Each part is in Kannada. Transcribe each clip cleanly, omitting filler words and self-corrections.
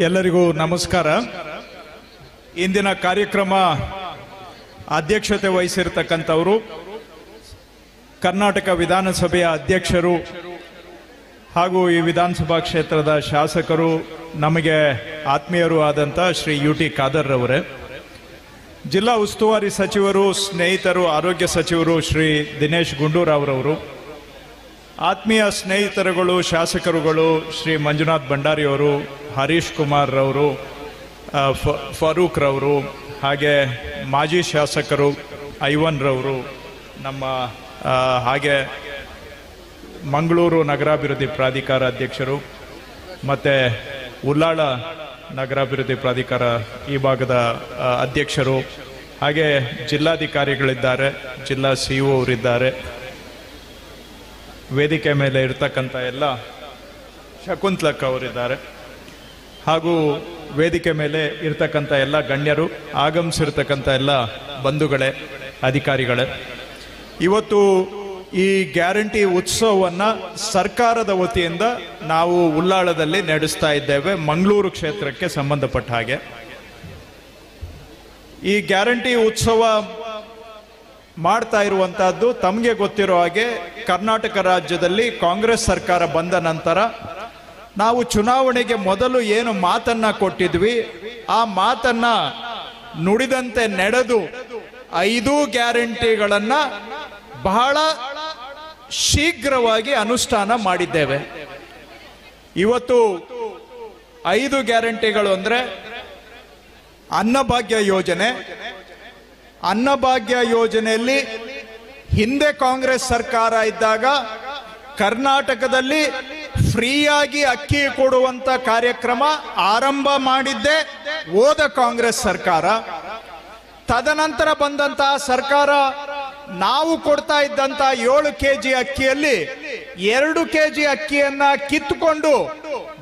ಎಲ್ಲರಿಗೂ ನಮಸ್ಕಾರ. ಇಂದಿನ ಕಾರ್ಯಕ್ರಮ ಅಧ್ಯಕ್ಷತೆ ವಹಿಸಿರತಕ್ಕಂಥವರು ಕರ್ನಾಟಕ ವಿಧಾನಸಭೆಯ ಅಧ್ಯಕ್ಷರು ಹಾಗೂ ಈ ವಿಧಾನಸಭಾ ಕ್ಷೇತ್ರದ ಶಾಸಕರು, ನಮಗೆ ಆತ್ಮೀಯರು ಆದಂಥ ಶ್ರೀ ಯುಟಿ ಖಾದರ್ ರವರೇ, ಜಿಲ್ಲಾ ಉಸ್ತುವಾರಿ ಸಚಿವರು, ಸ್ನೇಹಿತರು, ಆರೋಗ್ಯ ಸಚಿವರು ಶ್ರೀ ದಿನೇಶ್ ಗುಂಡೂರಾವ್ ರವರು, ಆತ್ಮೀಯ ಸ್ನೇಹಿತರುಗಳು, ಶಾಸಕರುಗಳು ಶ್ರೀ ಮಂಜುನಾಥ್ ಭಂಡಾರಿ ಅವರು, ಹರೀಶ್ ಕುಮಾರ್ ರವರು, ಫಾರೂಕ್ ರವರು, ಹಾಗೆ ಮಾಜಿ ಶಾಸಕರು ಐವನ್ ರವರು, ನಮ್ಮ ಹಾಗೆ ಮಂಗಳೂರು ನಗರಾಭಿವೃದ್ಧಿ ಪ್ರಾಧಿಕಾರ ಅಧ್ಯಕ್ಷರು ಮತ್ತು ಉಲ್ಲಾಳ ನಗರಾಭಿವೃದ್ಧಿ ಪ್ರಾಧಿಕಾರ ಈ ಭಾಗದ ಅಧ್ಯಕ್ಷರು, ಹಾಗೆ ಜಿಲ್ಲಾಧಿಕಾರಿಗಳಿದ್ದಾರೆ, ಜಿಲ್ಲಾ ಸಿಇಒ ಅವರಿದ್ದಾರೆ, ವೇದಿಕೆ ಮೇಲೆ ಇರ್ತಕ್ಕಂಥ ಎಲ್ಲ ಶಕುಂತಲಕ್ಕ ಅವರಿದ್ದಾರೆ, ಹಾಗೂ ವೇದಿಕೆ ಮೇಲೆ ಇರ್ತಕ್ಕಂಥ ಎಲ್ಲ ಗಣ್ಯರು, ಆಗಮಿಸಿರ್ತಕ್ಕಂಥ ಎಲ್ಲ ಬಂಧುಗಳೇ, ಅಧಿಕಾರಿಗಳೇ, ಇವತ್ತು ಈ ಗ್ಯಾರಂಟಿ ಉತ್ಸವವನ್ನು ಸರ್ಕಾರದ ವತಿಯಿಂದ ನಾವು ಉಲ್ಲಾಳದಲ್ಲಿ ನಡೆಸ್ತಾ ಇದ್ದೇವೆ. ಮಂಗಳೂರು ಕ್ಷೇತ್ರಕ್ಕೆ ಸಂಬಂಧಪಟ್ಟ ಹಾಗೆ ಈ ಗ್ಯಾರಂಟಿ ಉತ್ಸವ ಮಾಡ್ತಾ ಇರುವಂತಹದ್ದು ತಮಗೆ ಗೊತ್ತಿರೋ ಹಾಗೆ ಕರ್ನಾಟಕ ರಾಜ್ಯದಲ್ಲಿ ಕಾಂಗ್ರೆಸ್ ಸರ್ಕಾರ ಬಂದ ನಂತರ ನಾವು ಚುನಾವಣೆಗೆ ಮೊದಲು ಏನು ಮಾತನ್ನ ಕೊಟ್ಟಿದ್ವಿ, ಆ ಮಾತನ್ನ ನುಡಿದಂತೆ ನಡೆದು 5 ಗ್ಯಾರಂಟಿಗಳನ್ನ ಬಹಳ ಶೀಘ್ರವಾಗಿ ಅನುಷ್ಠಾನ ಮಾಡಿದ್ದೇವೆ. ಇವತ್ತು 5 ಗ್ಯಾರಂಟಿಗಳು ಅಂದ್ರೆ ಅನ್ನಭಾಗ್ಯ ಯೋಜನೆ. ಅನ್ನಭಾಗ್ಯ ಯೋಜನೆಯಲ್ಲಿ ಹಿಂದೆ ಕಾಂಗ್ರೆಸ್ ಸರ್ಕಾರ ಇದ್ದಾಗ ಕರ್ನಾಟಕದಲ್ಲಿ ಫ್ರೀಯಾಗಿ ಅಕ್ಕಿ ಕೊಡುವಂತ ಕಾರ್ಯಕ್ರಮ ಆರಂಭ ಮಾಡಿದ್ದೇ ಹೋದ ಕಾಂಗ್ರೆಸ್ ಸರ್ಕಾರ. ತದನಂತರ ಬಂದಂತಹ ಸರ್ಕಾರ ನಾವು ಕೊಡ್ತಾ ಇದ್ದಂತ 7 ಕೆಜಿ ಅಕ್ಕಿಯಲ್ಲಿ 2 ಕೆಜಿ ಅಕ್ಕಿಯನ್ನ ಕಿತ್ತುಕೊಂಡು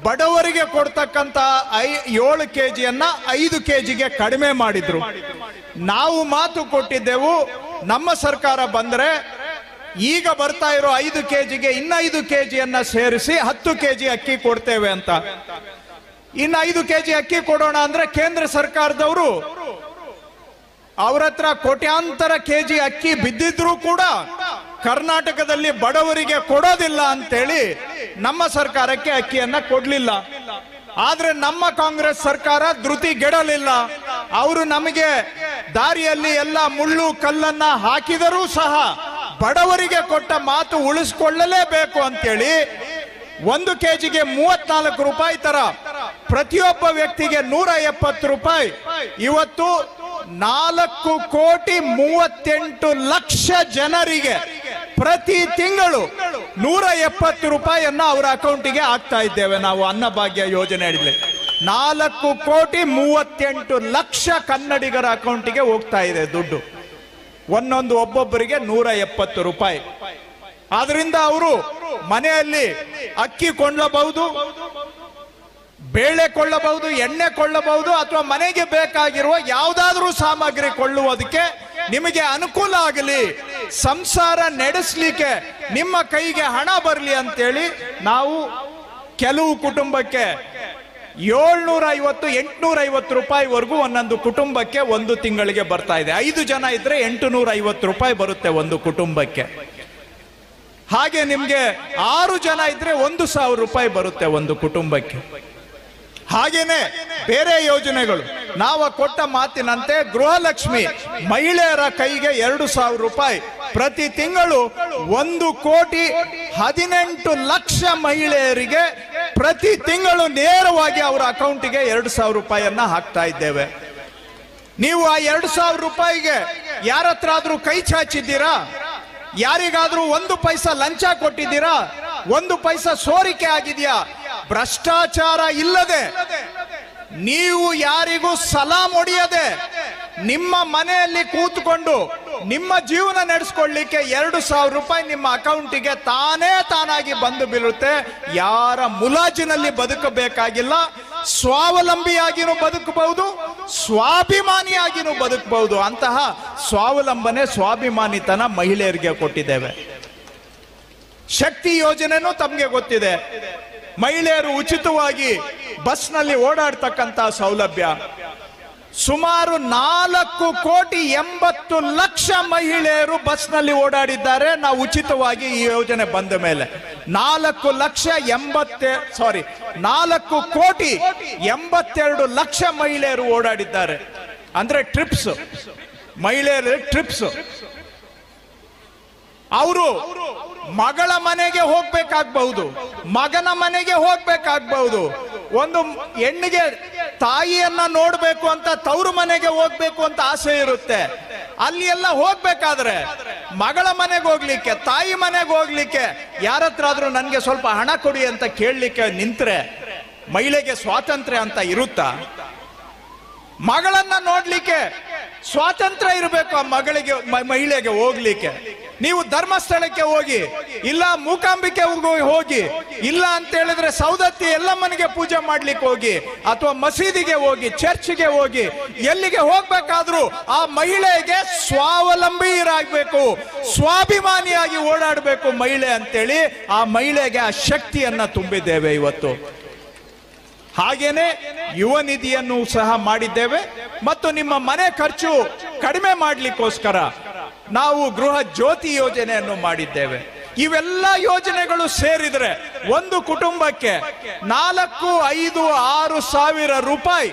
ಬಡವರಿಗೆ ಕೊಡ್ತಕ್ಕಂತ 7 ಕೆಜಿಯನ್ನ 5 ಕೆಜಿಗೆ ಕಡಿಮೆ ಮಾಡಿದ್ರು. ನಾವು ಮಾತು ಕೊಟ್ಟಿದ್ದೆವು, ನಮ್ಮ ಸರ್ಕಾರ ಬಂದ್ರೆ ಈಗ ಬರ್ತಾ ಇರೋ 5 ಕೆಜಿಗೆ ಇನ್ನ 5 ಕೆಜಿಯನ್ನ ಸೇರಿಸಿ 10 ಕೆಜಿ ಅಕ್ಕಿ ಕೊಡ್ತೇವೆ ಅಂತ. ಇನ್ನು 5 ಕೆಜಿ ಅಕ್ಕಿ ಕೊಡೋಣ ಅಂದ್ರೆ ಕೇಂದ್ರ ಸರ್ಕಾರದವರು ಅವ್ರ ಹತ್ರ ಕೋಟ್ಯಾಂತರ ಕೆಜಿ ಅಕ್ಕಿ ಬಿದ್ದಿದ್ರು ಕೂಡ ಕರ್ನಾಟಕದಲ್ಲಿ ಬಡವರಿಗೆ ಕೊಡೋದಿಲ್ಲ ಅಂತೇಳಿ ನಮ್ಮ ಸರ್ಕಾರಕ್ಕೆ ಅಕ್ಕಿಯನ್ನ ಕೊಡ್ಲಿಲ್ಲ. ಆದ್ರೆ ನಮ್ಮ ಕಾಂಗ್ರೆಸ್ ಸರ್ಕಾರ ಧೃತಿಗೆಡಲಿಲ್ಲ. ಅವರು ನಮಗೆ ದಾರಿಯಲ್ಲಿ ಎಲ್ಲ ಮುಳ್ಳು ಕಲ್ಲನ್ನ ಹಾಕಿದರೂ ಸಹ ಬಡವರಿಗೆ ಕೊಟ್ಟ ಮಾತು ಉಳಿಸ್ಕೊಳ್ಳಲೇಬೇಕು ಅಂತೇಳಿ 1 ಕೆಜಿಗೆ 34 ರೂಪಾಯಿ ತರ ಪ್ರತಿಯೊಬ್ಬ ವ್ಯಕ್ತಿಗೆ 170 ರೂಪಾಯಿ, ಇವತ್ತು 4,38,00,000 ಜನರಿಗೆ ಪ್ರತಿ ತಿಂಗಳು 170 ರೂಪಾಯಿಯನ್ನ ಅವರ ಅಕೌಂಟಿಗೆ ಹಾಕ್ತಾ ಇದ್ದೇವೆ ನಾವು ಅನ್ನಭಾಗ್ಯ ಯೋಜನೆ ಅಡಿಯಲ್ಲಿ. 4,38,00,000 ಕನ್ನಡಿಗರ ಅಕೌಂಟಿಗೆ ಹೋಗ್ತಾ ಇದೆ ದುಡ್ಡು, ಒಬ್ಬೊಬ್ಬರಿಗೆ 170 ರೂಪಾಯಿ. ಆದ್ರಿಂದ ಅವರು ಮನೆಯಲ್ಲಿ ಅಕ್ಕಿ ಕೊಳ್ಳಬಹುದು, ಬೇಳೆ ಕೊಳ್ಳಬಹುದು, ಎಣ್ಣೆ ಕೊಳ್ಳಬಹುದು, ಅಥವಾ ಮನೆಗೆ ಬೇಕಾಗಿರುವ ಯಾವುದಾದ್ರೂ ಸಾಮಗ್ರಿ ಕೊಳ್ಳುವುದಕ್ಕೆ ನಿಮಗೆ ಅನುಕೂಲ ಆಗಲಿ, ಸಂಸಾರ ನಡೆಸಲಿಕ್ಕೆ ನಿಮ್ಮ ಕೈಗೆ ಹಣ ಬರಲಿ ಅಂತೇಳಿ ನಾವು ಕೆಲವು ಕುಟುಂಬಕ್ಕೆ 750-850 ರೂಪಾಯಿವರೆಗೂ ಒಂದೊಂದು ಕುಟುಂಬಕ್ಕೆ ಒಂದು ತಿಂಗಳಿಗೆ ಬರ್ತಾ ಇದೆ. 5 ಜನ ಇದ್ರೆ 850 ರೂಪಾಯಿ ಬರುತ್ತೆ ಒಂದು ಕುಟುಂಬಕ್ಕೆ. ಹಾಗೆ ನಿಮ್ಗೆ 6 ಜನ ಇದ್ರೆ 1,000 ರೂಪಾಯಿ ಬರುತ್ತೆ ಒಂದು ಕುಟುಂಬಕ್ಕೆ. ಹಾಗೇನೆ ಬೇರೆ ಯೋಜನೆಗಳು ನಾವು ಕೊಟ್ಟ ಮಾತಿನಂತೆ ಗೃಹಲಕ್ಷ್ಮಿ ಮಹಿಳೆಯರ ಕೈಗೆ 2,000 ರೂಪಾಯಿ ಪ್ರತಿ ತಿಂಗಳು 1,18,00,000 ಮಹಿಳೆಯರಿಗೆ ಪ್ರತಿ ತಿಂಗಳು ನೇರವಾಗಿ ಅವರ ಅಕೌಂಟಿಗೆ 2,000 ರೂಪಾಯಿಯನ್ನ ಹಾಕ್ತಾ ಇದ್ದೇವೆ. ನೀವು ಆ 2,000 ರೂಪಾಯಿಗೆ ಯಾರ ಹತ್ರ ಆದ್ರೂ ಕೈ ಚಾಚಿದ್ದೀರಾ? ಯಾರಿಗಾದ್ರೂ 1 ಪೈಸಾ ಲಂಚ ಕೊಟ್ಟಿದ್ದೀರಾ? 1 ಪೈಸಾ ಸೋರಿಕೆ ಆಗಿದೆಯಾ? ಭ್ರಷ್ಟಾಚಾರ ಇಲ್ಲದೆ, ನೀವು ಯಾರಿಗೂ ಸಲಾಂ ಹೊಡೆಯದೆ ನಿಮ್ಮ ಮನೆಯಲ್ಲಿ ಕೂತ್ಕೊಂಡು ನಿಮ್ಮ ಜೀವನ ನಡೆಸ್ಕೊಳ್ಳಿಕ್ಕೆ 2,000 ರೂಪಾಯಿ ನಿಮ್ಮ ಅಕೌಂಟಿಗೆ ತಾನಾಗಿ ಬಂದು ಬೀಳುತ್ತೆ. ಯಾರ ಮುಲಾಜಿನಲ್ಲಿ ಬದುಕಬೇಕಾಗಿಲ್ಲ, ಸ್ವಾವಲಂಬಿಯಾಗಿನೂ ಬದುಕಬಹುದು, ಸ್ವಾಭಿಮಾನಿಯಾಗಿನೂ ಬದುಕಬಹುದು. ಅಂತಹ ಸ್ವಾವಲಂಬನೆ, ಸ್ವಾಭಿಮಾನಿತನ ಮಹಿಳೆಯರಿಗೆ ಕೊಟ್ಟಿದ್ದೇವೆ. ಶಕ್ತಿ ಯೋಜನೆನೂ ತಮಗೆ ಗೊತ್ತಿದೆ. ಮಹಿಳೆಯರು ಉಚಿತವಾಗಿ ಬಸ್ನಲ್ಲಿ ಓಡಾಡ್ತಕ್ಕಂಥ ಸೌಲಭ್ಯ. ಸುಮಾರು 4,80,00,000 ಮಹಿಳೆಯರು ಬಸ್ನಲ್ಲಿ ಓಡಾಡಿದ್ದಾರೆ ನಾವು ಉಚಿತವಾಗಿ ಈ ಯೋಜನೆ ಬಂದ ಮೇಲೆ. 4,82,00,000 ಮಹಿಳೆಯರು ಓಡಾಡಿದ್ದಾರೆ. ಅಂದ್ರೆ ಟ್ರಿಪ್ಸ್, ಮಹಿಳೆಯರು ಟ್ರಿಪ್ಸ್. ಅವರು ಮಗಳ ಮನೆಗೆ ಹೋಗ್ಬೇಕಾಗಬಹುದು, ಮಗನ ಮನೆಗೆ ಹೋಗ್ಬೇಕಾಗಬಹುದು. ಒಂದು ಹೆಣ್ಣಿಗೆ ತಾಯಿಯನ್ನ ನೋಡ್ಬೇಕು ಅಂತ ತವರು ಮನೆಗೆ ಹೋಗ್ಬೇಕು ಅಂತ ಆಸೆ ಇರುತ್ತೆ. ಅಲ್ಲಿ ಎಲ್ಲ ಹೋಗ್ಬೇಕಾದ್ರೆ ಮಗಳ ಮನೆಗೆ ಹೋಗ್ಲಿಕ್ಕೆ, ತಾಯಿ ಮನೆಗೆ ಹೋಗ್ಲಿಕ್ಕೆ ಯಾರ ಹತ್ರ ಆದ್ರೂ ನನ್ಗೆ ಸ್ವಲ್ಪ ಹಣ ಕೊಡಿ ಅಂತ ಕೇಳಲಿಕ್ಕೆ ನಿಂತ್ರೆ ಮಹಿಳೆಗೆ ಸ್ವಾತಂತ್ರ್ಯ ಅಂತ ಇರುತ್ತಾ? ಮಗಳನ್ನ ನೋಡ್ಲಿಕ್ಕೆ ಸ್ವಾತಂತ್ರ್ಯ ಇರಬೇಕು ಆ ಮಹಿಳೆಗೆ ಹೋಗ್ಲಿಕ್ಕೆ. ನೀವು ಧರ್ಮಸ್ಥಳಕ್ಕೆ ಹೋಗಿ, ಇಲ್ಲ ಮೂಕಾಂಬಿಕೆ ಹೋಗಿ, ಇಲ್ಲ ಅಂತ ಹೇಳಿದ್ರೆ ಸೌದತ್ತಿ ಎಲ್ಲಮ್ಮನಿಗೆ ಪೂಜೆ ಮಾಡ್ಲಿಕ್ಕೆ ಹೋಗಿ, ಅಥವಾ ಮಸೀದಿಗೆ ಹೋಗಿ, ಚರ್ಚ್ಗೆ ಹೋಗಿ, ಎಲ್ಲಿಗೆ ಹೋಗ್ಬೇಕಾದ್ರೂ ಆ ಮಹಿಳೆಗೆ ಸ್ವಾವಲಂಬಿಯಾಗಬೇಕು, ಸ್ವಾಭಿಮಾನಿಯಾಗಿ ಓಡಾಡಬೇಕು ಮಹಿಳೆ ಅಂತೇಳಿ ಆ ಮಹಿಳೆಗೆ ಆ ಶಕ್ತಿಯನ್ನ ತುಂಬಿದ್ದೇವೆ ಇವತ್ತು. ಹಾಗೇನೆ ಯುವ ನಿಧಿಯನ್ನು ಸಹ ಮಾಡಿದ್ದೇವೆ. ಮತ್ತು ನಿಮ್ಮ ಮನೆ ಖರ್ಚು ಕಡಿಮೆ ಮಾಡಲಿಕ್ಕೋಸ್ಕರ ನಾವು ಗೃಹ ಜ್ಯೋತಿ ಯೋಜನೆಯನ್ನು ಮಾಡಿದ್ದೇವೆ. ಇವೆಲ್ಲ ಯೋಜನೆಗಳು ಸೇರಿದ್ರೆ ಒಂದು ಕುಟುಂಬಕ್ಕೆ 4, 5, 6 ಸಾವಿರ ರೂಪಾಯಿ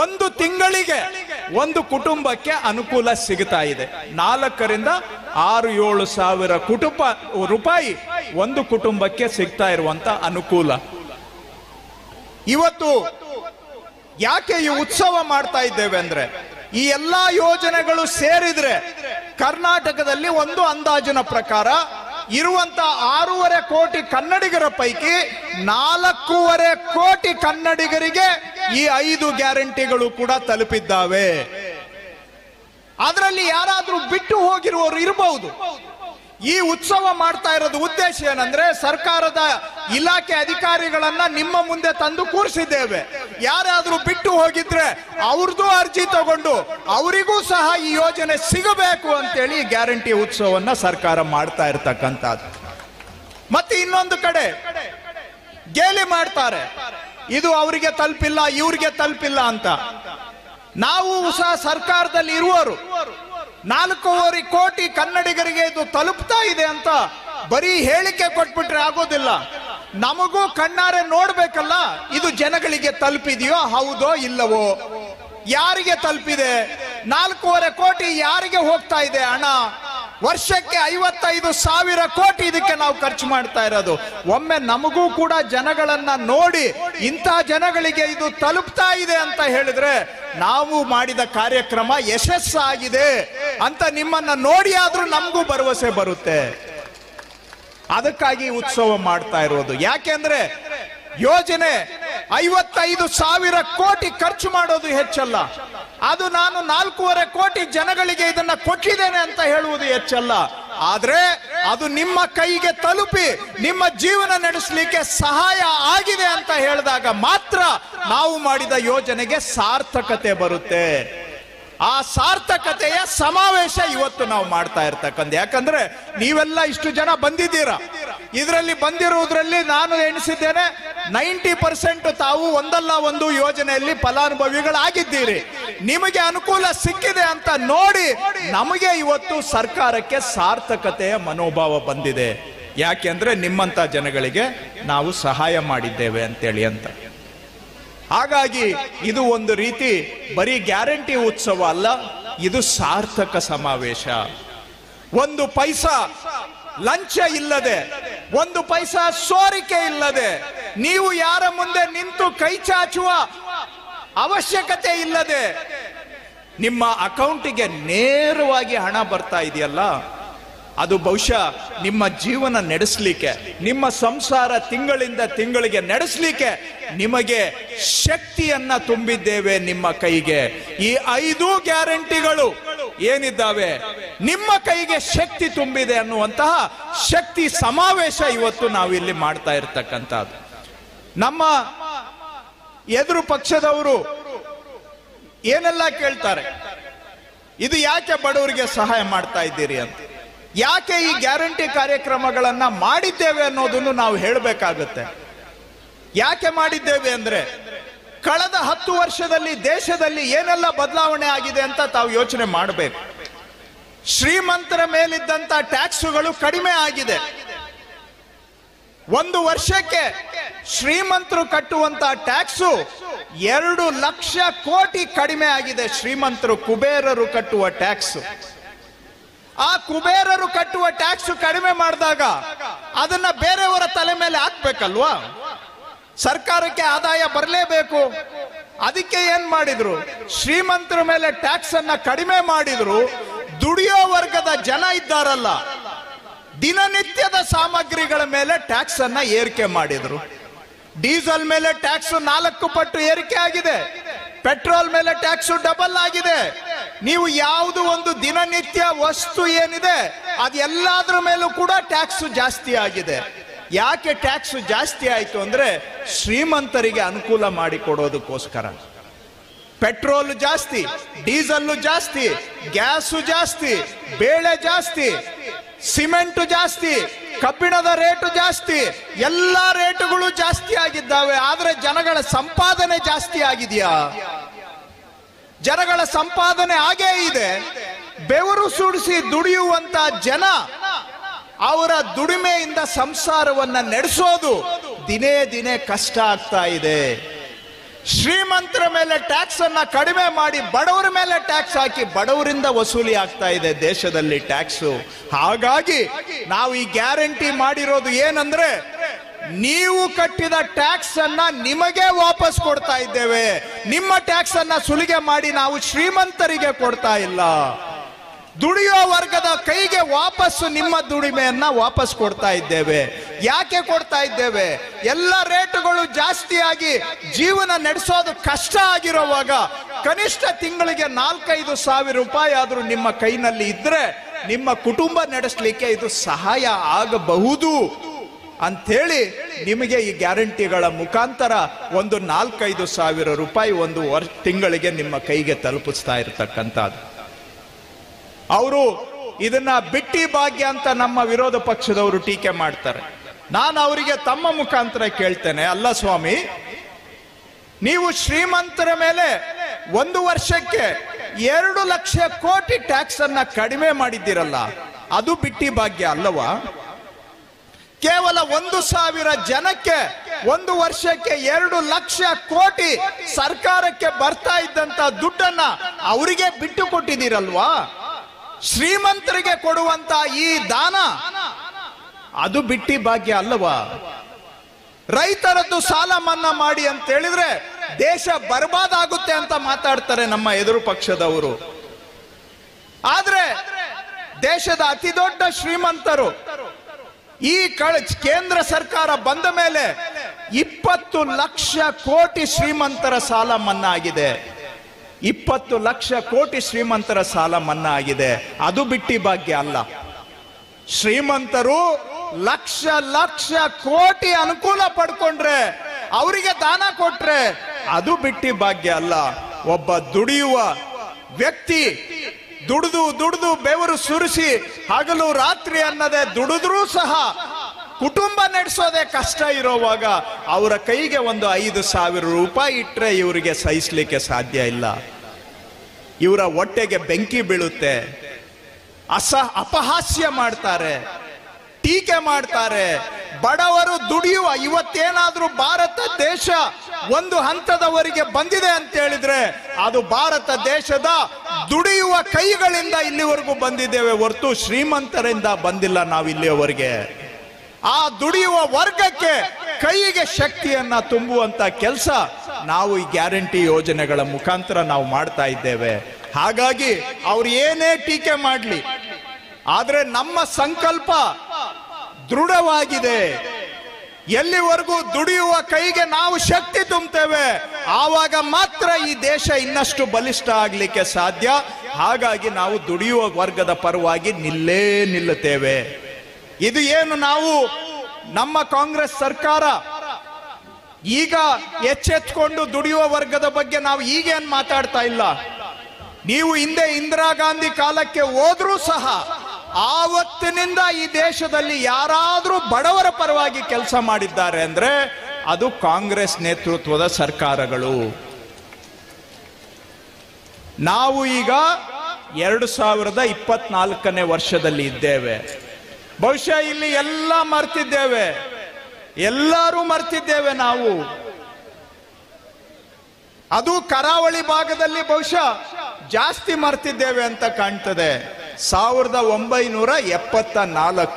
ಒಂದು ತಿಂಗಳಿಗೆ ಒಂದು ಕುಟುಂಬಕ್ಕೆ ಅನುಕೂಲ ಸಿಗ್ತಾ ಇದೆ. 4 ರಿಂದ 6, 7 ಸಾವಿರ ರೂಪಾಯಿ ಒಂದು ಕುಟುಂಬಕ್ಕೆ ಸಿಗ್ತಾ ಇರುವಂತ ಅನುಕೂಲ. ಇವತ್ತು ಯಾಕೆ ಈ ಉತ್ಸವ ಮಾಡ್ತಾ ಇದ್ದೇವೆ ಅಂದ್ರೆ, ಈ ಎಲ್ಲಾ ಯೋಜನೆಗಳು ಸೇರಿದ್ರೆ ಕರ್ನಾಟಕದಲ್ಲಿ ಒಂದು ಅಂದಾಜಿನ ಪ್ರಕಾರ ಇರುವಂತ 6.5 ಕೋಟಿ ಕನ್ನಡಿಗರ ಪೈಕಿ 4.5 ಕೋಟಿ ಕನ್ನಡಿಗರಿಗೆ ಈ 5 ಗ್ಯಾರಂಟಿಗಳು ಕೂಡ ತಲುಪಿದ್ದಾವೆ. ಅದರಲ್ಲಿ ಯಾರಾದ್ರೂ ಬಿಟ್ಟು ಹೋಗಿರುವವರು ಇರಬಹುದು. ಈ ಉತ್ಸವ ಮಾಡ್ತಾ ಇರೋದು ಉದ್ದೇಶ ಏನಂದ್ರೆ, ಸರ್ಕಾರದ ಇಲಾಖೆ ಅಧಿಕಾರಿಗಳನ್ನ ನಿಮ್ಮ ಮುಂದೆ ತಂದು ಕೂರಿಸಿದ್ದೇವೆ. ಯಾರಾದ್ರೂ ಬಿಟ್ಟು ಹೋಗಿದ್ರೆ ಅವ್ರದ್ದು ಅರ್ಜಿ ತಗೊಂಡು ಅವರಿಗೂ ಸಹ ಈ ಯೋಜನೆ ಸಿಗಬೇಕು ಅಂತೇಳಿ ಗ್ಯಾರಂಟಿ ಉತ್ಸವವನ್ನ ಸರ್ಕಾರ ಮಾಡ್ತಾ ಇರ್ತಕ್ಕಂಥದ್ದು. ಮತ್ತೆ ಇನ್ನೊಂದು ಕಡೆ ಗೇಲಿ ಮಾಡ್ತಾರೆ, ಇದು ಅವರಿಗೆ ತಲುಪಿಲ್ಲ, ಇವ್ರಿಗೆ ತಲುಪಿಲ್ಲ ಅಂತ. ನಾವು ಸಹ ಸರ್ಕಾರದಲ್ಲಿ ಇರುವವರು 4.5 ಕೋಟಿ ಕನ್ನಡಿಗರಿಗೆ ಇದು ತಲುಪ್ತಾ ಇದೆ ಅಂತ ಬರೀ ಹೇಳಿಕೆ ಕೊಟ್ಬಿಟ್ರೆ ಆಗೋದಿಲ್ಲ. ನಮಗೂ ಕಣ್ಣಾರೆ ನೋಡ್ಬೇಕಲ್ಲ, ಇದು ಜನಗಳಿಗೆ ತಲುಪಿದೆಯೋ ಹೌದೋ ಇಲ್ಲವೋ, ಯಾರಿಗೆ ತಲುಪಿದೆ, 4.5 ಕೋಟಿ ಯಾರಿಗೆ ಹೋಗ್ತಾ ಇದೆ ಹಣ. ವರ್ಷಕ್ಕೆ 55,000 ಕೋಟಿ ಇದಕ್ಕೆ ನಾವು ಖರ್ಚು ಮಾಡ್ತಾ ಇರೋದು. ಒಮ್ಮೆ ನಮಗೂ ಕೂಡ ಜನಗಳನ್ನ ನೋಡಿ ಇಂಥ ಜನಗಳಿಗೆ ಇದು ತಲುಪ್ತಾ ಇದೆ ಅಂತ ಹೇಳಿದ್ರೆ ನಾವು ಮಾಡಿದ ಕಾರ್ಯಕ್ರಮ ಯಶಸ್ಸಾಗಿದೆ ಅಂತ ನಿಮ್ಮನ್ನ ನೋಡಿ ಆದ್ರೂ ನಮಗೂ ಭರವಸೆ ಬರುತ್ತೆ. ಅದಕ್ಕಾಗಿ ಉತ್ಸವ ಮಾಡ್ತಾ ಇರೋದು. ಯಾಕೆಂದ್ರೆ ಯೋಜನೆ 55,000 ಕೋಟಿ ಖರ್ಚು ಮಾಡೋದು ಹೆಚ್ಚಲ್ಲ, ಅದು ನಾನು 4.5 ಕೋಟಿ ಜನಗಳಿಗೆ ಇದನ್ನ ಕೊಟ್ಟಿದ್ದೇನೆ ಅಂತ ಹೇಳುವುದು ಹೆಚ್ಚಲ್ಲ. ಆದ್ರೆ ಅದು ನಿಮ್ಮ ಕೈಗೆ ತಲುಪಿ ನಿಮ್ಮ ಜೀವನ ನಡೆಸಲಿಕ್ಕೆ ಸಹಾಯ ಆಗಿದೆ ಅಂತ ಹೇಳಿದಾಗ ಮಾತ್ರ ನಾವು ಮಾಡಿದ ಯೋಜನೆಗೆ ಸಾರ್ಥಕತೆ ಬರುತ್ತೆ. ಆ ಸಾರ್ಥಕತೆಯ ಸಮಾವೇಶ ಇವತ್ತು ನಾವು ಮಾಡ್ತಾ ಇರ್ತಕ್ಕಂಥ. ಯಾಕಂದ್ರೆ ನೀವೆಲ್ಲ ಇಷ್ಟು ಜನ ಬಂದಿದ್ದೀರಾ, ಇದರಲ್ಲಿ ಬಂದಿರುವುದರಲ್ಲಿ ನಾನು ಎಣಿಸಿದ್ದೇನೆ 90% ತಾವು ಒಂದಲ್ಲ ಒಂದು ಯೋಜನೆಯಲ್ಲಿ ಫಲಾನುಭವಿಗಳಾಗಿದ್ದೀರಿ. ನಿಮಗೆ ಅನುಕೂಲ ಸಿಕ್ಕಿದೆ ಅಂತ ನೋಡಿ ನಮಗೆ ಇವತ್ತು ಸರ್ಕಾರಕ್ಕೆ ಸಾರ್ಥಕತೆಯ ಮನೋಭಾವ ಬಂದಿದೆ. ಯಾಕೆಂದ್ರೆ ನಿಮ್ಮಂತ ಜನಗಳಿಗೆ ನಾವು ಸಹಾಯ ಮಾಡಿದ್ದೇವೆ ಅಂತೇಳಿ ಅಂತ. ಹಾಗಾಗಿ ಇದು ಒಂದು ರೀತಿ ಬರೀ ಗ್ಯಾರಂಟಿ ಉತ್ಸವ ಅಲ್ಲ, ಇದು ಸಾರ್ಥಕ ಸಮಾವೇಶ. 1 ಪೈಸಾ ಲಂಚ ಇಲ್ಲದೆ, 1 ಪೈಸಾ ಸೋರಿಕೆ ಇಲ್ಲದೆ, ನೀವು ಯಾರ ಮುಂದೆ ನಿಂತು ಕೈ ಚಾಚುವ ಅವಶ್ಯಕತೆ ಇಲ್ಲದೆ ನಿಮ್ಮ ಅಕೌಂಟಿಗೆ ನೇರವಾಗಿ ಹಣ ಬರ್ತಾ ಇದೆಯಲ್ಲ, ಅದು ಬಹುಶಃ ನಿಮ್ಮ ಜೀವನ ನಡೆಸಲಿಕ್ಕೆ, ನಿಮ್ಮ ಸಂಸಾರ ತಿಂಗಳಿಂದ ತಿಂಗಳಿಗೆ ನಡೆಸಲಿಕ್ಕೆ ನಿಮಗೆ ಶಕ್ತಿಯನ್ನ ತುಂಬಿದ್ದೇವೆ ನಿಮ್ಮ ಕೈಗೆ. ಈ 5 ಗ್ಯಾರಂಟಿಗಳು ಏನಿದ್ದಾವೆ ನಿಮ್ಮ ಕೈಗೆ ಶಕ್ತಿ ತುಂಬಿದೆ ಅನ್ನುವಂತಹ ಶಕ್ತಿ ಸಮಾವೇಶ ಇವತ್ತು ನಾವಿಲ್ಲಿ ಮಾಡ್ತಾ ಇರ್ತಕ್ಕಂಥದ್ದು. ನಮ್ಮ ಎದುರು ಪಕ್ಷದವರು ಏನೆಲ್ಲ ಕೇಳ್ತಾರೆ, ಇದು ಯಾಕೆ ಬಡವರಿಗೆ ಸಹಾಯ ಮಾಡ್ತಾ ಇದ್ದೀರಿ ಅಂತ, ಯಾಕೆ ಈ ಗ್ಯಾರಂಟಿ ಕಾರ್ಯಕ್ರಮಗಳನ್ನ ಮಾಡಿದ್ದೇವೆ ಅನ್ನೋದನ್ನು ನಾವು ಹೇಳಬೇಕಾಗುತ್ತೆ. ಯಾಕೆ ಮಾಡಿದ್ದೇವೆ ಅಂದ್ರೆ ಕಳೆದ 10 ವರ್ಷದಲ್ಲಿ ದೇಶದಲ್ಲಿ ಏನೆಲ್ಲ ಬದಲಾವಣೆ ಆಗಿದೆ ಅಂತ ತಾವು ಯೋಚನೆ ಮಾಡಬೇಕು. ಶ್ರೀಮಂತರ ಮೇಲಿದ್ದಂತ ಟ್ಯಾಕ್ಸುಗಳು ಕಡಿಮೆ ಆಗಿದೆ. ಒಂದು ವರ್ಷಕ್ಕೆ ಶ್ರೀಮಂತರು ಕಟ್ಟುವಂತ ಟ್ಯಾಕ್ಸು 2 ಲಕ್ಷ ಕೋಟಿ ಕಡಿಮೆ ಆಗಿದೆ. ಶ್ರೀಮಂತರು ಕುಬೇರರು ಕಟ್ಟುವ ಟ್ಯಾಕ್ಸ್. ಆ ಕುಬೇರರು ಕಟ್ಟುವ ಟ್ಯಾಕ್ಸ್ ಕಡಿಮೆ ಮಾಡಿದಾಗ ಅದನ್ನ ಬೇರೆಯವರ ತಲೆ ಮೇಲೆ ಹಾಕ್ಬೇಕಲ್ವಾ? ಸರ್ಕಾರಕ್ಕೆ ಆದಾಯ ಬರಲೇಬೇಕು. ಅದಕ್ಕೆ ಏನ್ ಮಾಡಿದ್ರು? ಶ್ರೀಮಂತರ ಮೇಲೆ ಟ್ಯಾಕ್ಸ್ ಅನ್ನ ಕಡಿಮೆ ಮಾಡಿದ್ರು. ದುಡಿಯೋ ವರ್ಗದ ಜನ ಇದ್ದಾರಲ್ಲ, ದಿನನಿತ್ಯದ ಸಾಮಗ್ರಿಗಳ ಮೇಲೆ ಟ್ಯಾಕ್ಸ್ ಅನ್ನ ಏರಿಕೆ ಮಾಡಿದ್ರು. ಡೀಸೆಲ್ ಮೇಲೆ ಟ್ಯಾಕ್ಸ್ 4 ಪಟ್ಟು ಏರಿಕೆ ಆಗಿದೆ. ಪೆಟ್ರೋಲ್ ಮೇಲೆ ಟ್ಯಾಕ್ಸ್ ಡಬಲ್ ಆಗಿದೆ. ನೀವು ಯಾವುದು ಒಂದು ದಿನನಿತ್ಯ ವಸ್ತು ಏನಿದೆ ಅದೆಲ್ಲದ್ರ ಮೇಲೂ ಕೂಡ ಟ್ಯಾಕ್ಸ್ ಜಾಸ್ತಿ ಆಗಿದೆ. ಯಾಕೆ ಟ್ಯಾಕ್ಸ್ ಜಾಸ್ತಿ ಆಯ್ತು ಅಂದ್ರೆ ಶ್ರೀಮಂತರಿಗೆ ಅನುಕೂಲ ಮಾಡಿಕೊಡೋದಕ್ಕೋಸ್ಕರ. ಪೆಟ್ರೋಲ್ ಜಾಸ್ತಿ, ಡೀಸೆಲ್ ಜಾಸ್ತಿ, ಗ್ಯಾಸು ಜಾಸ್ತಿ, ಬೇಳೆ ಜಾಸ್ತಿ, ಸಿಮೆಂಟ್ ಜಾಸ್ತಿ, ಕಬ್ಬಿಣದ ರೇಟು ಜಾಸ್ತಿ, ಎಲ್ಲಾ ರೇಟುಗಳು ಜಾಸ್ತಿ ಆಗಿದ್ದಾವೆ. ಆದ್ರೆ ಜನಗಳ ಸಂಪಾದನೆ ಜಾಸ್ತಿ ಆಗಿದೆಯಾ? ಜನಗಳ ಸಂಪಾದನೆ ಹಾಗೇ ಇದೆ. ಬೆವರು ಸುಡಿಸಿ ದುಡಿಯುವಂತ ಜನ ಅವರ ದುಡಿಮೆಯಿಂದ ಸಂಸಾರವನ್ನ ನಡೆಸೋದು ದಿನೇ ದಿನೇ ಕಷ್ಟ ಆಗ್ತಾ ಇದೆ. ಶ್ರೀಮಂತರ ಮೇಲೆ ಟ್ಯಾಕ್ಸ್ ಅನ್ನ ಕಡಿಮೆ ಮಾಡಿ ಬಡವರ ಮೇಲೆ ಟ್ಯಾಕ್ಸ್ ಹಾಕಿ ಬಡವರಿಂದ ವಸೂಲಿ ಆಗ್ತಾ ಇದೆ ದೇಶದಲ್ಲಿ ಟ್ಯಾಕ್ಸ್. ಹಾಗಾಗಿ ನಾವು ಈ ಗ್ಯಾರಂಟಿ ಮಾಡಿರೋದು ಏನಂದ್ರೆ ನೀವು ಕಟ್ಟಿದ ಟ್ಯಾಕ್ಸ್ ಅನ್ನ ನಿಮಗೆ ವಾಪಸ್ ಕೊಡ್ತಾ ಇದ್ದೇವೆ. ನಿಮ್ಮ ಟ್ಯಾಕ್ಸ್ ಅನ್ನ ಸುಲಿಗೆ ಮಾಡಿ ನಾವು ಶ್ರೀಮಂತರಿಗೆ ಕೊಡ್ತಾ ಇಲ್ಲ. ದುಡಿಯೋ ವರ್ಗದ ಕೈಗೆ ವಾಪಸ್ಸು ನಿಮ್ಮ ದುಡಿಮೆಯನ್ನ ವಾಪಸ್ ಕೊಡ್ತಾ ಇದ್ದೇವೆ. ಯಾಕೆ ಕೊಡ್ತಾ ಇದ್ದೇವೆ? ಎಲ್ಲ ರೇಟುಗಳು ಜಾಸ್ತಿಯಾಗಿ ಜೀವನ ನಡೆಸೋದು ಕಷ್ಟ ಆಗಿರುವಾಗ ಕನಿಷ್ಠ ತಿಂಗಳಿಗೆ 4-5 ಸಾವಿರ ರೂಪಾಯಿ ಆದ್ರೂ ನಿಮ್ಮ ಕೈನಲ್ಲಿ ಇದ್ರೆ ನಿಮ್ಮ ಕುಟುಂಬ ನಡೆಸಲಿಕ್ಕೆ ಇದು ಸಹಾಯ ಆಗಬಹುದು ಅಂಥೇಳಿ ನಿಮಗೆ ಈ ಗ್ಯಾರಂಟಿಗಳ ಮುಖಾಂತರ ಒಂದು 4-5 ಸಾವಿರ ರೂಪಾಯಿ ಒಂದು ತಿಂಗಳಿಗೆ ನಿಮ್ಮ ಕೈಗೆ ತಲುಪಿಸ್ತಾ ಇರತಕ್ಕಂಥದ್ದು. ಅವರು ಇದನ್ನ ಬಿಟ್ಟಿ ಭಾಗ್ಯ ಅಂತ ನಮ್ಮ ವಿರೋಧ ಪಕ್ಷದವರು ಟೀಕೆ ಮಾಡ್ತಾರೆ. ನಾನು ಅವರಿಗೆ ತಮ್ಮ ಮುಖಾಂತರ ಕೇಳ್ತೇನೆ, ಅಲ್ಲ ಸ್ವಾಮಿ, ನೀವು ಶ್ರೀಮಂತರ ಮೇಲೆ ಒಂದು ವರ್ಷಕ್ಕೆ 2 ಲಕ್ಷ ಕೋಟಿ ಟ್ಯಾಕ್ಸ್ ಅನ್ನ ಕಡಿಮೆ ಮಾಡಿದ್ದೀರಲ್ಲ, ಅದು ಬಿಟ್ಟಿ ಭಾಗ್ಯ ಅಲ್ಲವಾ? ಕೇವಲ 1,000 ಜನಕ್ಕೆ ಒಂದು ವರ್ಷಕ್ಕೆ 2 ಲಕ್ಷ ಕೋಟಿ ಸರ್ಕಾರಕ್ಕೆ ಬರ್ತಾ ಇದ್ದಂತ ದುಡ್ಡನ್ನ ಅವರಿಗೆ ಬಿಟ್ಟು ಕೊಟ್ಟಿದ್ದೀರಲ್ವಾ? ಶ್ರೀಮಂತರಿಗೆ ಕೊಡುವಂತ ಈ ದಾನ ಅದು ಬಿಟ್ಟಿ ಭಾಗ್ಯ ಅಲ್ಲವಾ? ರೈತರದ್ದು ಸಾಲ ಮನ್ನಾ ಮಾಡಿ ಅಂತ ಹೇಳಿದ್ರೆ ದೇಶ ಬರ್ಬಾದ್ ಆಗುತ್ತೆ ಅಂತ ಮಾತಾಡ್ತಾರೆ ನಮ್ಮ ಎದುರು ಪಕ್ಷದವರು. ಆದ್ರೆ ದೇಶದ ಅತಿ ದೊಡ್ಡ ಶ್ರೀಮಂತರು ಈ ಕೇಂದ್ರ ಸರ್ಕಾರ ಬಂದ ಮೇಲೆ 20 ಲಕ್ಷ ಕೋಟಿ ಶ್ರೀಮಂತರ ಸಾಲ ಮನ್ನಾ ಆಗಿದೆ. 20 ಲಕ್ಷ ಕೋಟಿ ಶ್ರೀಮಂತರ ಸಾಲ ಮನ್ನಾ ಆಗಿದೆ. ಅದು ಬಿಟ್ಟಿ ಭಾಗ್ಯ ಅಲ್ಲ. ಶ್ರೀಮಂತರು ಲಕ್ಷ ಕೋಟಿ ಅನುಕೂಲ ಪಡ್ಕೊಂಡ್ರೆ, ಅವರಿಗೆ ದಾನ ಕೊಟ್ರೆ ಅದು ಬಿಟ್ಟಿ ಭಾಗ್ಯ ಅಲ್ಲ. ಒಬ್ಬ ದುಡಿಯುವ ವ್ಯಕ್ತಿ ದುಡಿದು ಬೆವರು ಸುರಿಸಿ ಹಗಲು ರಾತ್ರಿ ಅನ್ನದೆ ದುಡಿದ್ರೂ ಸಹ ಕುಟುಂಬ ನಡೆಸೋದೇ ಕಷ್ಟ ಇರೋವಾಗ ಅವರ ಕೈಗೆ ಒಂದು 5,000 ರೂಪಾಯಿ ಇಟ್ರೆ ಇವರಿಗೆ ಸಹಿಸ್ಲಿಕ್ಕೆ ಸಾಧ್ಯ ಇಲ್ಲ. ಇವರ ಹೊಟ್ಟೆಗೆ ಬೆಂಕಿ ಬೀಳುತ್ತೆ. ಅಪಹಾಸ್ಯ ಮಾಡ್ತಾರೆ, ಟೀಕೆ ಮಾಡ್ತಾರೆ. ಬಡವರು ದುಡಿಯುವ ಇವತ್ತೇನಾದ್ರೂ ಭಾರತ ದೇಶ ಒಂದು ಹಂತದವರೆಗೆ ಬಂದಿದೆ ಅಂತ ಹೇಳಿದ್ರೆ ಅದು ಭಾರತ ದೇಶದ ದುಡಿಯುವ ಕೈಗಳಿಂದ ಇಲ್ಲಿವರೆಗೂ ಬಂದಿದ್ದೇವೆ ಹೊರತು ಶ್ರೀಮಂತರಿಂದ ಬಂದಿಲ್ಲ ನಾವು ಇಲ್ಲಿಯವರೆಗೆ. ಆ ದುಡಿಯುವ ವರ್ಗಕ್ಕೆ ಕೈಗೆ ಶಕ್ತಿಯನ್ನ ತುಂಬುವಂತ ಕೆಲಸ ನಾವು ಈ ಗ್ಯಾರಂಟಿ ಯೋಜನೆಗಳ ಮುಖಾಂತರ ನಾವು ಮಾಡ್ತಾ ಇದ್ದೇವೆ. ಹಾಗಾಗಿ ಅವ್ರು ಏನೇ ಟೀಕೆ ಮಾಡ್ಲಿ, ಆದ್ರೆ ನಮ್ಮ ಸಂಕಲ್ಪ ದೃಢವಾಗಿದೆ. ಎಲ್ಲಿವರೆಗೂ ದುಡಿಯುವ ಕೈಗೆ ನಾವು ಶಕ್ತಿ ತುಂಬುತ್ತೇವೆ ಆವಾಗ ಮಾತ್ರ ಈ ದೇಶ ಇನ್ನಷ್ಟು ಬಲಿಷ್ಠ ಆಗ್ಲಿಕ್ಕೆ ಸಾಧ್ಯ. ಹಾಗಾಗಿ ನಾವು ದುಡಿಯುವ ವರ್ಗದ ಪರವಾಗಿ ನಿಲ್ಲುತ್ತೇವೆ. ಇದು ಏನು ನಾವು ನಮ್ಮ ಕಾಂಗ್ರೆಸ್ ಸರ್ಕಾರ ಈಗ ಎಚ್ಚೆತ್ಕೊಂಡು ದುಡಿಯುವ ವರ್ಗದ ಬಗ್ಗೆ ನಾವು ಈಗೇನು ಮಾತಾಡ್ತಾ ಇಲ್ಲ. ನೀವು ಹಿಂದೆ ಇಂದಿರಾ ಗಾಂಧಿ ಕಾಲಕ್ಕೆ ಹೋದ್ರೂ ಸಹ ಆವತ್ತಿನಿಂದ ಈ ದೇಶದಲ್ಲಿ ಯಾರಾದ್ರೂ ಬಡವರ ಪರವಾಗಿ ಕೆಲಸ ಮಾಡಿದ್ದಾರೆ ಅಂದ್ರೆ ಅದು ಕಾಂಗ್ರೆಸ್ ನೇತೃತ್ವದ ಸರ್ಕಾರಗಳು. ನಾವು ಈಗ 2024ನೇ ವರ್ಷದಲ್ಲಿ ಇದ್ದೇವೆ. ಬಹುಶಃ ಇಲ್ಲಿ ಎಲ್ಲ ಮರ್ತಿದ್ದೇವೆ, ಎಲ್ಲರೂ ಮರ್ತಿದ್ದೇವೆ ನಾವು. ಅದು ಕರಾವಳಿ ಭಾಗದಲ್ಲಿ ಬಹುಶಃ ಜಾಸ್ತಿ ಮರ್ತಿದ್ದೇವೆ ಅಂತ ಕಾಣ್ತದೆ. 1974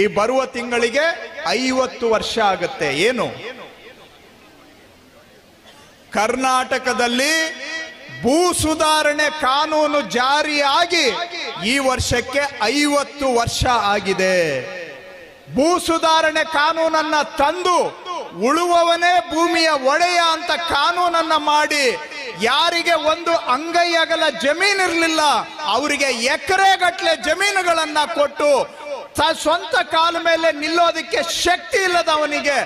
ಈ ಬರುವ ತಿಂಗಳಿಗೆ 50 ವರ್ಷ ಆಗುತ್ತೆ. ಏನು ಕರ್ನಾಟಕದಲ್ಲಿ ಭೂ ಸುಧಾರಣೆ ಕಾನೂನು ಜಾರಿಯಾಗಿ ಈ ವರ್ಷಕ್ಕೆ 50 ವರ್ಷ ಆಗಿದೆ. ಭೂ ಸುಧಾರಣೆ ಕಾನೂನನ್ನ ತಂದು ಉಳುವವನೇ ಭೂಮಿಯ ಒಡೆಯ ಅಂತ ಕಾನೂನನ್ನ ಮಾಡಿ ಯಾರಿಗೆ ಒಂದು ಅಂಗೈ ಅಗಲ ಜಮೀನಿರಲಿಲ್ಲ ಅವರಿಗೆ ಎಕರೆಗಟ್ಟಲೆ ಜಮೀನುಗಳನ್ನ ಕೊಟ್ಟು ಸ್ವಂತ ಕಾಲ ಮೇಲೆ ನಿಲ್ಲೋದಕ್ಕೆ ಶಕ್ತಿ ಇಲ್ಲದವನಿಗೆ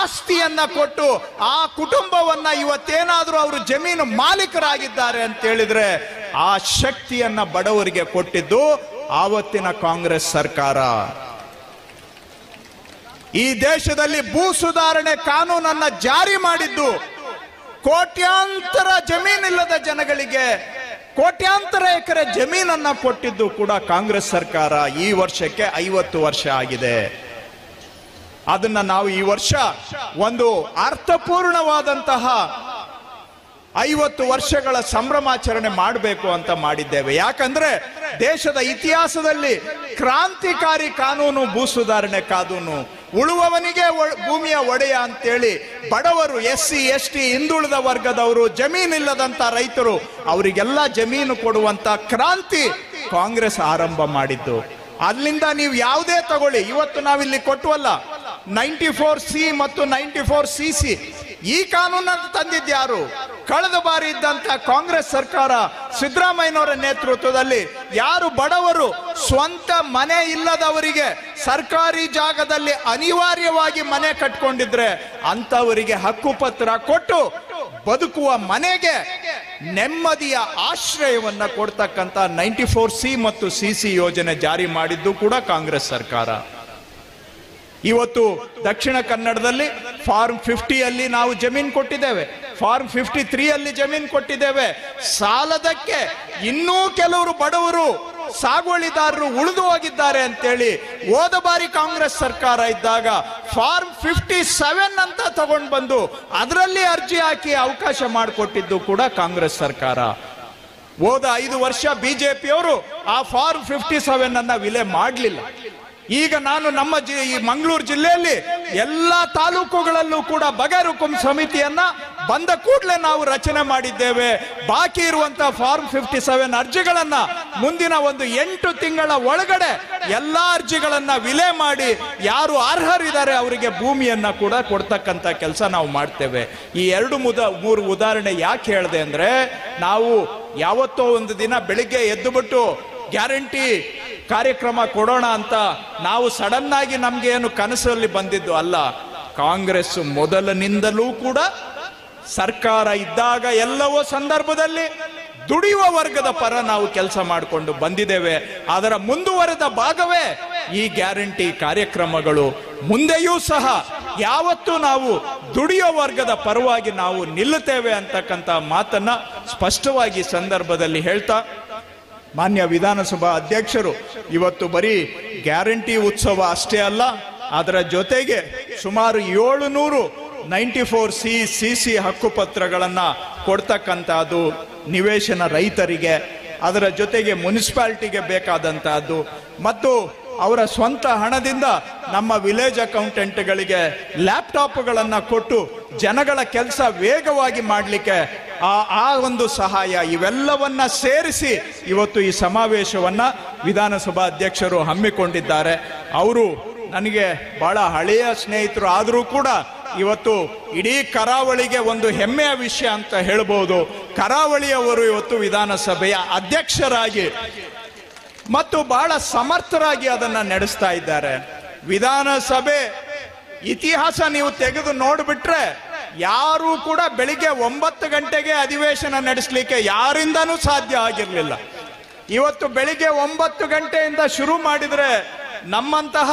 ಆಸ್ತಿಯನ್ನ ಕೊಟ್ಟು ಆ ಕುಟುಂಬವನ್ನ ಇವತ್ತೇನಾದ್ರೂ ಅವರು ಜಮೀನು ಮಾಲೀಕರಾಗಿದ್ದಾರೆ ಅಂತ ಹೇಳಿದ್ರೆ ಆ ಶಕ್ತಿಯನ್ನ ಬಡವರಿಗೆ ಕೊಟ್ಟಿದ್ದು ಆವತ್ತಿನ ಕಾಂಗ್ರೆಸ್ ಸರ್ಕಾರ. ಈ ದೇಶದಲ್ಲಿ ಭೂ ಸುಧಾರಣೆ ಕಾನೂನನ್ನ ಜಾರಿ ಮಾಡಿದ್ದು ಕೋಟ್ಯಾಂತರ ಜಮೀನಿಲ್ಲದ ಜನಗಳಿಗೆ ಕೋಟ್ಯಾಂತರ ಎಕರೆ ಜಮೀನನ್ನ ಕೊಟ್ಟಿದ್ದು ಕೂಡ ಕಾಂಗ್ರೆಸ್ ಸರ್ಕಾರ. ಈ ವರ್ಷಕ್ಕೆ 50 ವರ್ಷ ಆಗಿದೆ. ಅದನ್ನ ನಾವು ಈ ವರ್ಷ ಒಂದು ಅರ್ಥಪೂರ್ಣವಾದಂತಹ 50 ವರ್ಷಗಳ ಸಂಭ್ರಮಾಚರಣೆ ಮಾಡಬೇಕು ಅಂತ ಮಾಡಿದ್ದೇವೆ. ಯಾಕಂದ್ರೆ ದೇಶದ ಇತಿಹಾಸದಲ್ಲಿ ಕ್ರಾಂತಿಕಾರಿ ಕಾನೂನು ಭೂ ಸುಧಾರಣೆ ಕಾನೂನು. ಉಳುವವನಿಗೆ ಭೂಮಿಯ ಒಡೆಯ ಅಂತೇಳಿ ಬಡವರು, SC ST ಹಿಂದುಳಿದ ವರ್ಗದವರು, ಜಮೀನಿಲ್ಲದಂತ ರೈತರು ಅವರಿಗೆಲ್ಲ ಜಮೀನು ಕೊಡುವಂತ ಕ್ರಾಂತಿ ಕಾಂಗ್ರೆಸ್ ಆರಂಭ ಮಾಡಿದ್ದು. ಅಲ್ಲಿಂದ ನೀವು ಯಾವುದೇ ತಗೊಳ್ಳಿ, ಇವತ್ತು ನಾವಿಲ್ಲಿ ಕೊಟ್ಟವಲ್ಲ 94C ಮತ್ತು 94CC ಈ ಕಾನೂನನ್ನು ತಂದಿದ್ಯಾರು? ಕಳೆದ ಬಾರಿ ಇದ್ದಂತ ಕಾಂಗ್ರೆಸ್ ಸರ್ಕಾರ ಸಿದ್ದರಾಮಯ್ಯನವರ ನೇತೃತ್ವದಲ್ಲಿ ಯಾರು ಬಡವರು ಸ್ವಂತ ಮನೆ ಇಲ್ಲದವರಿಗೆ ಸರ್ಕಾರಿ ಜಾಗದಲ್ಲಿ ಅನಿವಾರ್ಯವಾಗಿ ಮನೆ ಕಟ್ಕೊಂಡಿದ್ರೆ ಅಂತವರಿಗೆ ಹಕ್ಕುಪತ್ರ ಕೊಟ್ಟು ಬದುಕುವ ಮನೆಗೆ ನೆಮ್ಮದಿಯ ಆಶ್ರಯವನ್ನ ಕೊಡ್ತಕ್ಕಂತ 94C ಮತ್ತು CC ಯೋಜನೆ ಜಾರಿ ಮಾಡಿದ್ದು ಕೂಡ ಕಾಂಗ್ರೆಸ್ ಸರ್ಕಾರ. ಇವತ್ತು ದಕ್ಷಿಣ ಕನ್ನಡದಲ್ಲಿ ಫಾರ್ಮ್ 50 ಅಲ್ಲಿ ನಾವು ಜಮೀನು ಕೊಟ್ಟಿದ್ದೇವೆ, ಫಾರ್ಮ್ 53 ಅಲ್ಲಿ ಜಮೀನು ಕೊಟ್ಟಿದ್ದೇವೆ. ಸಾಲದಕ್ಕೆ ಇನ್ನೂ ಕೆಲವರು ಬಡವರು ಸಾಗುವಳಿದಾರರು ಉಳಿದು ಹೋಗಿದ್ದಾರೆ ಅಂತೇಳಿ ಹೋದ ಬಾರಿ ಕಾಂಗ್ರೆಸ್ ಸರ್ಕಾರ ಇದ್ದಾಗ ಫಾರ್ಮ್ 57 ಅಂತ ತಗೊಂಡು ಬಂದು ಅದರಲ್ಲಿ ಅರ್ಜಿ ಹಾಕಿ ಅವಕಾಶ ಮಾಡಿಕೊಟ್ಟಿದ್ದು ಕೂಡ ಕಾಂಗ್ರೆಸ್ ಸರ್ಕಾರ. ಹೋದ 5 ವರ್ಷ ಬಿಜೆಪಿಯವರು ಆ ಫಾರ್ಮ್ 57 ಅನ್ನ ವಿಲೆ ಮಾಡಲಿಲ್ಲ. ಈಗ ನಾನು ನಮ್ಮ ಈ ಮಂಗಳೂರು ಜಿಲ್ಲೆಯಲ್ಲಿ ಎಲ್ಲಾ ತಾಲೂಕುಗಳಲ್ಲೂ ಕೂಡ ಬಗೆಹರುಕುಂ ಸಮಿತಿಯನ್ನ ಬಂದ ಕೂಡಲೇ ನಾವು ರಚನೆ ಮಾಡಿದ್ದೇವೆ. ಬಾಕಿ ಇರುವಂತಹ ಫಾರ್ಮ್ 57 ಅರ್ಜಿಗಳನ್ನ ಮುಂದಿನ ಒಂದು 8 ತಿಂಗಳ ಒಳಗಡೆ ಎಲ್ಲಾ ಅರ್ಜಿಗಳನ್ನ ವಿಲೆ ಮಾಡಿ ಯಾರು ಅರ್ಹರಿದ್ದಾರೆ ಅವರಿಗೆ ಭೂಮಿಯನ್ನ ಕೂಡ ಕೊಡ್ತಕ್ಕಂತ ಕೆಲಸ ನಾವು ಮಾಡ್ತೇವೆ. ಈ 2-3 ಉದಾಹರಣೆ ಯಾಕೆ ಹೇಳಿದೆ ಅಂದ್ರೆ, ನಾವು ಯಾವತ್ತೋ ಒಂದು ದಿನ ಬೆಳಿಗ್ಗೆ ಎದ್ದುಬಿಟ್ಟು ಗ್ಯಾರಂಟಿ ಕಾರ್ಯಕ್ರಮ ಕೊಡೋಣ ಅಂತ ನಾವು ಸಡನ್ ಆಗಿ ನಮ್ಗೆ ಏನು ಕನಸಲ್ಲಿ ಬಂದಿದ್ದು ಅಲ್ಲ. ಕಾಂಗ್ರೆಸ್ ಮೊದಲಿನಿಂದಲೂ ಕೂಡ ಸರ್ಕಾರ ಇದ್ದಾಗ ಎಲ್ಲವೋ ಸಂದರ್ಭದಲ್ಲಿ ದುಡಿಯುವ ವರ್ಗದ ಪರ ನಾವು ಕೆಲಸ ಮಾಡಿಕೊಂಡು ಬಂದಿದ್ದೇವೆ. ಅದರ ಮುಂದುವರೆದ ಭಾಗವೇ ಈ ಗ್ಯಾರಂಟಿ ಕಾರ್ಯಕ್ರಮಗಳು. ಮುಂದೆಯೂ ಸಹ ಯಾವತ್ತೂ ನಾವು ದುಡಿಯೋ ವರ್ಗದ ಪರವಾಗಿ ನಾವು ನಿಲ್ಲುತ್ತೇವೆ ಅಂತಕ್ಕಂಥ ಮಾತನ್ನ ಸ್ಪಷ್ಟವಾಗಿ ಸಂದರ್ಭದಲ್ಲಿ ಹೇಳ್ತಾ, ಮಾನ್ಯ ವಿಧಾನಸಭಾ ಅಧ್ಯಕ್ಷರು ಇವತ್ತು ಬರೀ ಗ್ಯಾರಂಟಿ ಉತ್ಸವ ಅಷ್ಟೇ ಅಲ್ಲ, ಅದರ ಜೊತೆಗೆ ಸುಮಾರು 700 94C CC ಹಕ್ಕುಪತ್ರಗಳನ್ನ ಕೊಡ್ತಕ್ಕಂತಹದ್ದು ನಿವೇಶನ ರೈತರಿಗೆ, ಅದರ ಜೊತೆಗೆ ಮುನ್ಸಿಪಾಲಿಟಿಗೆ ಬೇಕಾದಂತಹದ್ದು ಮತ್ತು ಅವರ ಸ್ವಂತ ಹಣದಿಂದ ನಮ್ಮ ವಿಲೇಜ್ ಅಕೌಂಟೆಂಟ್ಗಳಿಗೆ ಲ್ಯಾಪ್ಟಾಪ್ಗಳನ್ನ ಕೊಟ್ಟು ಜನಗಳ ಕೆಲಸ ವೇಗವಾಗಿ ಮಾಡಲಿಕ್ಕೆ ಆ ಒಂದು ಸಹಾಯ, ಇವೆಲ್ಲವನ್ನ ಸೇರಿಸಿ ಇವತ್ತು ಈ ಸಮಾವೇಶವನ್ನ ವಿಧಾನಸಭಾ ಅಧ್ಯಕ್ಷರು ಹಮ್ಮಿಕೊಂಡಿದ್ದಾರೆ. ಅವರು ನನಗೆ ಬಹಳ ಹಳೆಯ ಸ್ನೇಹಿತರು ಆದರೂ ಕೂಡ ಇವತ್ತು ಇಡೀ ಕರಾವಳಿಗೆ ಒಂದು ಹೆಮ್ಮೆಯ ವಿಷಯ ಅಂತ ಹೇಳ್ಬೋದು. ಕರಾವಳಿಯವರು ಇವತ್ತು ವಿಧಾನಸಭೆಯ ಅಧ್ಯಕ್ಷರಾಗಿ ಮತ್ತು ಬಹಳ ಸಮರ್ಥರಾಗಿ ಅದನ್ನ ನಡೆಸ್ತಾ ಇದ್ದಾರೆ. ವಿಧಾನಸಭೆ ಇತಿಹಾಸ ನೀವು ತೆಗೆದು ನೋಡ್ಬಿಟ್ರೆ ಯಾರು ಕೂಡ ಬೆಳಿಗ್ಗೆ 9 ಗಂಟೆಗೆ ಅಧಿವೇಶನ ನಡೆಸಲಿಕ್ಕೆ ಯಾರಿಂದನೂ ಸಾಧ್ಯ ಆಗಿರ್ಲಿಲ್ಲ. ಇವತ್ತು ಬೆಳಿಗ್ಗೆ 9 ಗಂಟೆಯಿಂದ ಶುರು ಮಾಡಿದ್ರೆ ನಮ್ಮಂತಹ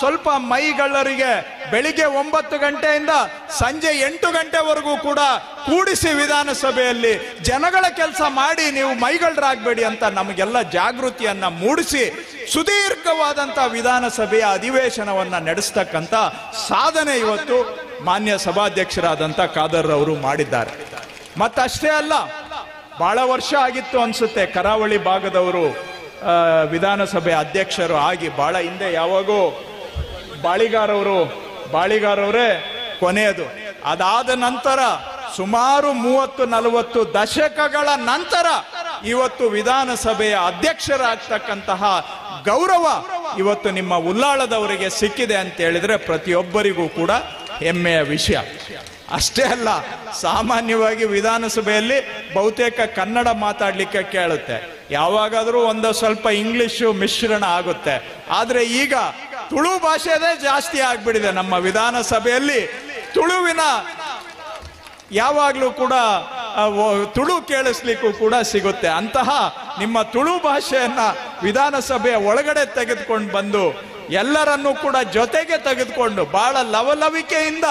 ಸ್ವಲ್ಪ ಮೈಗಳ್ಳರಿಗೆ ಬೆಳಿಗ್ಗೆ 9 ಗಂಟೆಯಿಂದ ಸಂಜೆ 8 ಗಂಟೆವರೆಗೂ ಕೂಡ ಕೂಡಿಸಿ ವಿಧಾನಸಭೆಯಲ್ಲಿ ಜನಗಳ ಕೆಲಸ ಮಾಡಿ ನೀವು ಮೈಗಳ್ಳರಾಗಬೇಡಿ ಅಂತ ನಮಗೆಲ್ಲ ಜಾಗೃತಿಯನ್ನ ಮೂಡಿಸಿ ಸುದೀರ್ಘವಾದಂಥ ವಿಧಾನಸಭೆಯ ಅಧಿವೇಶನವನ್ನ ನಡೆಸ್ತಕ್ಕಂಥ ಸಾಧನೆ ಇವತ್ತು ಮಾನ್ಯ ಸಭಾಧ್ಯಕ್ಷರಾದಂಥ ಖಾದರ್ ಅವರು ಮಾಡಿದ್ದಾರೆ. ಮತ್ತಷ್ಟೇ ಅಲ್ಲ, ಬಹಳ ವರ್ಷ ಆಗಿತ್ತು ಅನ್ಸುತ್ತೆ ಕರಾವಳಿ ಭಾಗದವರು ವಿಧಾನಸಭೆ ಅಧ್ಯಕ್ಷರು ಆಗಿ. ಬಹಳ ಹಿಂದೆ ಯಾವಾಗೋ ಬಾಳಿಗಾರವರೇ ಕೊನೆಯದು. ಅದಾದ ನಂತರ ಸುಮಾರು 30-40 ದಶಕಗಳ ನಂತರ ಇವತ್ತು ವಿಧಾನಸಭೆಯ ಅಧ್ಯಕ್ಷರಾಗ್ತಕ್ಕಂತಹ ಗೌರವ ಇವತ್ತು ನಿಮ್ಮ ಉಲ್ಲಾಳದವರಿಗೆ ಸಿಕ್ಕಿದೆ ಅಂತ ಹೇಳಿದ್ರೆ ಪ್ರತಿಯೊಬ್ಬರಿಗೂ ಕೂಡ ಹೆಮ್ಮೆಯ ವಿಷಯ. ಅಷ್ಟೇ ಅಲ್ಲ, ಸಾಮಾನ್ಯವಾಗಿ ವಿಧಾನಸಭೆಯಲ್ಲಿ ಬಹುತೇಕ ಕನ್ನಡ ಮಾತಾಡ್ಲಿಕ್ಕೆ ಕೇಳುತ್ತೆ, ಯಾವಾಗಾದ್ರೂ ಒಂದು ಸ್ವಲ್ಪ ಇಂಗ್ಲಿಷು ಮಿಶ್ರಣ ಆಗುತ್ತೆ. ಆದ್ರೆ ಈಗ ತುಳು ಭಾಷೆದೇ ಜಾಸ್ತಿ ಆಗ್ಬಿಟ್ಟಿದೆ ನಮ್ಮ ವಿಧಾನಸಭೆಯಲ್ಲಿ. ತುಳುವಿನ ಯಾವಾಗ್ಲೂ ಕೂಡ ತುಳು ಕೇಳಿಸ್ಲಿಕ್ಕೂ ಕೂಡ ಸಿಗುತ್ತೆ. ಅಂತಹ ನಿಮ್ಮ ತುಳು ಭಾಷೆಯನ್ನ ವಿಧಾನಸಭೆಯ ಒಳಗಡೆ ತೆಗೆದುಕೊಂಡು ಬಂದು ಎಲ್ಲರನ್ನೂ ಕೂಡ ಜೊತೆಗೆ ತೆಗೆದುಕೊಂಡು ಬಹಳ ಲವಲವಿಕೆಯಿಂದ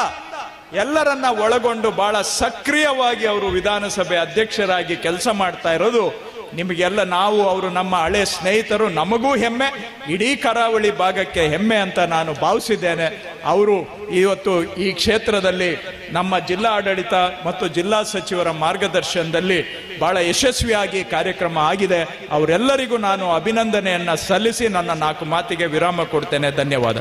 ಎಲ್ಲರನ್ನ ಒಳಗೊಂಡು ಬಹಳ ಸಕ್ರಿಯವಾಗಿ ಅವರು ವಿಧಾನಸಭೆ ಅಧ್ಯಕ್ಷರಾಗಿ ಕೆಲಸ ಮಾಡ್ತಾ ಇರೋದು ನಿಮಗೆಲ್ಲ, ನಾವು ಅವರು ನಮ್ಮ ಹಳೆ ಸ್ನೇಹಿತರು, ನಮಗೂ ಹೆಮ್ಮೆ, ಇಡೀ ಕರಾವಳಿ ಭಾಗಕ್ಕೆ ಹೆಮ್ಮೆ ಅಂತ ನಾನು ಭಾವಿಸಿದ್ದೇನೆ. ಅವರು ಇವತ್ತು ಈ ಕ್ಷೇತ್ರದಲ್ಲಿ ನಮ್ಮ ಜಿಲ್ಲಾ ಆಡಳಿತ ಮತ್ತು ಜಿಲ್ಲಾ ಸಚಿವರ ಮಾರ್ಗದರ್ಶನದಲ್ಲಿ ಬಹಳ ಯಶಸ್ವಿಯಾಗಿ ಕಾರ್ಯಕ್ರಮ ಆಗಿದೆ. ಅವರೆಲ್ಲರಿಗೂ ನಾನು ಅಭಿನಂದನೆಯನ್ನ ಸಲ್ಲಿಸಿ ನನ್ನ 4 ಮಾತಿಗೆ ವಿರಾಮ ಕೊಡ್ತೇನೆ. ಧನ್ಯವಾದ.